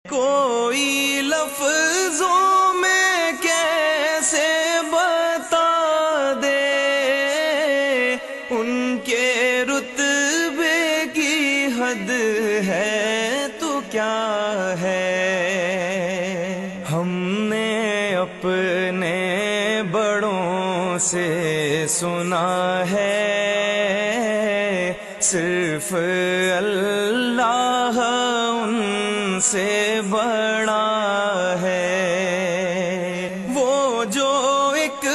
کوئی لفظوں میں کیسے بتا دے، ان کے رتبے کی حد ہے تو کیا ہے۔ ہم نے اپنے بڑوں سے سنا ہے، صرف اللہ ان سے بڑا ہے۔ وہ جو ایک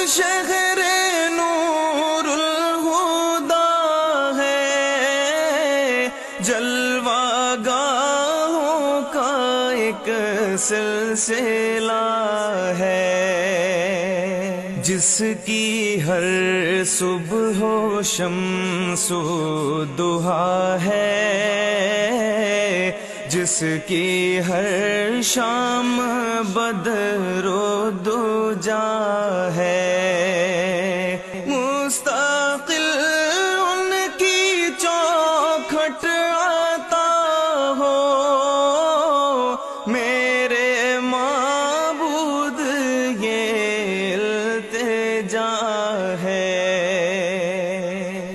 شہر نور الہدا ہے، جلوہ گاہوں کا ایک سلسلہ ہے، جس کی ہر صبح و شمس و ضحیٰ ہے، جس کی ہر شام بدر و دجا ہے، مستقل ان کی چوکھٹ آتا ہو، میرے معبود یہ التجا ہے۔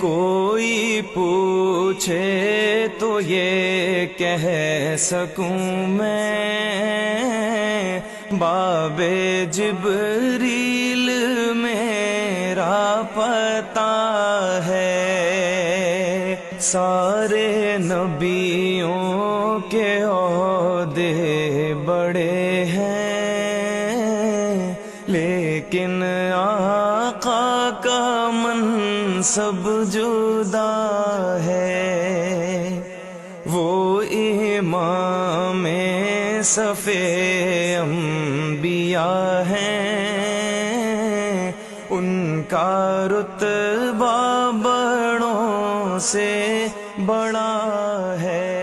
کوئی پوچھے تو یہ کہہ سکوں میں، باب جبریل میرا پتہ ہے۔ سارے نبیوں کے عہدے بڑے ہیں، لیکن آقا کا منصب جدا ہے۔ وہ امام صف انبیاء ہیں، ان کا رتبہ بڑوں سے بڑا ہے۔